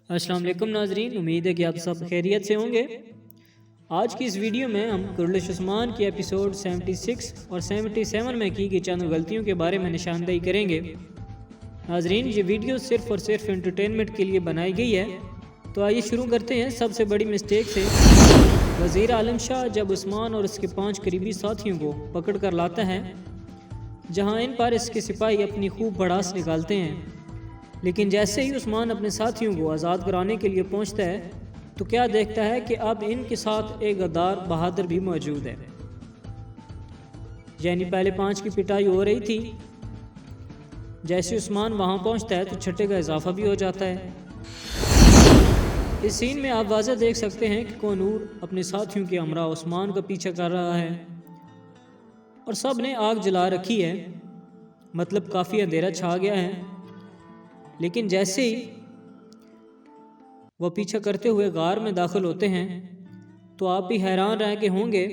अस्सलाम वालेकुम नाजरीन, उम्मीद है कि आप सब खैरियत से होंगे। आज की इस वीडियो में हम कुरलिश उस्मान की एपिसोड 76 और 77 में की गई चंद गलतियों के बारे में निशानदेही करेंगे। नाजरीन, ये वीडियो सिर्फ़ और सिर्फ एंटरटेनमेंट के लिए बनाई गई है। तो आइए शुरू करते हैं सबसे बड़ी मिस्टेक से। वज़ीर आलम शाह जब उस्मान और उसके 5 करीबी साथियों को पकड़ कर लाता है, जहाँ इन पर इसके सिपाही अपनी खूब भड़ास निकालते हैं, लेकिन जैसे ही उस्मान अपने साथियों को आज़ाद कराने के लिए पहुंचता है तो क्या देखता है कि अब इनके साथ एक गद्दार बहादुर भी मौजूद है। यानी पहले 5 की पिटाई हो रही थी, जैसे उस्मान वहां पहुंचता है तो छठे का इजाफा भी हो जाता है। इस सीन में आप वाज़ह देख सकते हैं कि कोनूर अपने साथियों के हमरा उस्मान का पीछा कर रहा है और सब ने आग जला रखी है, मतलब काफ़ी अंधेरा छा गया है। लेकिन जैसे ही वह पीछा करते हुए गार में दाखिल होते हैं तो आप भी हैरान रह के होंगे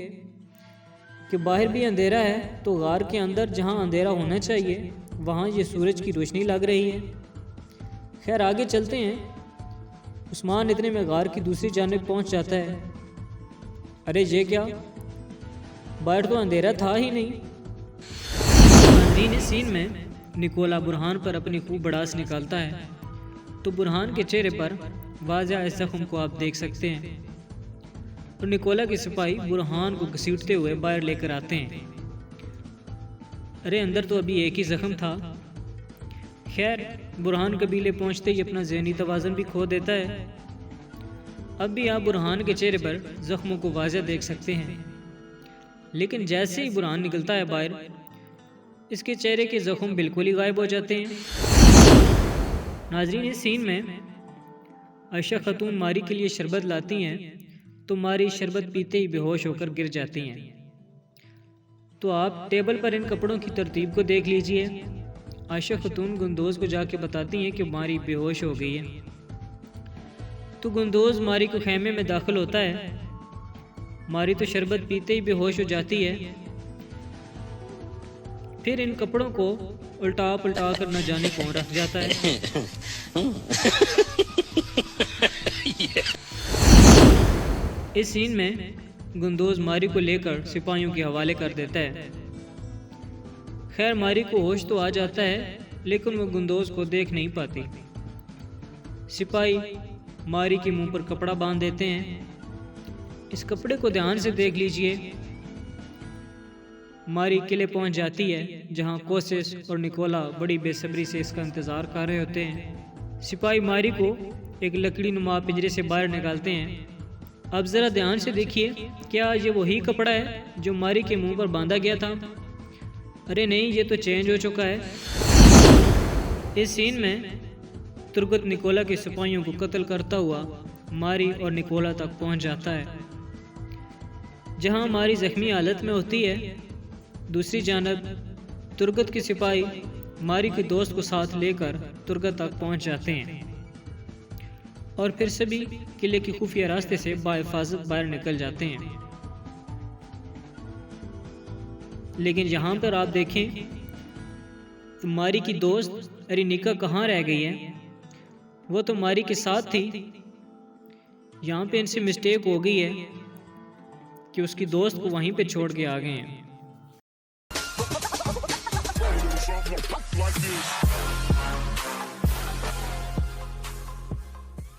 कि बाहर भी अंधेरा है तो गार के अंदर जहां अंधेरा होना चाहिए वहां ये सूरज की रोशनी लग रही है। खैर आगे चलते हैं। उस्मान इतने में गार की दूसरी जानिब पहुंच जाता है। अरे ये क्या, बाहर तो अंधेरा था ही नहीं। इस सीन में निकोला बुरहान पर अपनी खूब भड़ास निकालता है तो बुरहान के चेहरे पर वाज़ह जख्म को आप देख सकते हैं और निकोला के सिपाही बुरहान को घसीटते हुए बाहर लेकर आते हैं। अरे अंदर तो अभी एक ही जख्म था। खैर बुरहान कबीले पहुंचते ही अपना ज़हनी तवाज़ुन भी खो देता है। अब भी आप बुरहान के चेहरे पर जख्मों को वाज़ह देख सकते हैं, लेकिन जैसे ही बुरहान निकलता है बाहर, इसके चेहरे के जख्म बिल्कुल ही गायब हो जाते हैं। नाजरीन, इस सीन में आयशा खातून मारी के लिए शरबत लाती हैं तो मारी शरबत पीते ही बेहोश होकर गिर जाती हैं। तो आप टेबल पर इन कपड़ों की तरतीब को देख लीजिए। आयशा खातून गुंदोज को जाके बताती हैं कि मारी बेहोश हो गई है। तो गुंदोज मारी को खेमे में दाखिल होता है। मारी तो शरबत पीते ही बेहोश हो जाती है। फिर इन कपड़ों को उल्टा पुल्टा कर न जाने कौन रख जाता है। इस सीन में गुंदोज मारी को लेकर सिपाहियों के हवाले कर देता है। खैर मारी को होश तो आ जाता है, लेकिन वो गुंदोज को देख नहीं पाती। सिपाही मारी के मुंह पर कपड़ा बांध देते हैं। इस कपड़े को ध्यान से देख लीजिए। मारी किले पहुंच जाती है, जहां कोशिश और निकोला बड़ी बेसब्री से इसका इंतज़ार कर रहे होते हैं। सिपाही मारी को एक लकड़ी नुमा पिंजरे से बाहर निकालते हैं। अब ज़रा ध्यान से देखिए, क्या ये वही कपड़ा है जो मारी के मुंह पर बांधा गया था? अरे नहीं, ये तो चेंज हो चुका है। इस सीन में तुर्गत निकोला के सिपाहियों को कत्ल करता हुआ मारी और निकोला तक पहुंच जाता है, जहां मारी जख्मी हालत में होती है। दूसरी जानब तुर्गत के सिपाही मारी के दोस्त को साथ लेकर तुर्गत तक पहुंच जाते हैं और फिर सभी किले की खुफिया रास्ते से बाहिफाजत बाहर निकल जाते हैं। लेकिन यहाँ पर आप देखें तो मारी की दोस्त अरिनिका कहाँ रह गई है? वो तो मारी के साथ थी। यहाँ पे इनसे मिस्टेक हो गई है कि उसकी दोस्त को वहीं पे छोड़ के आ गए हैं।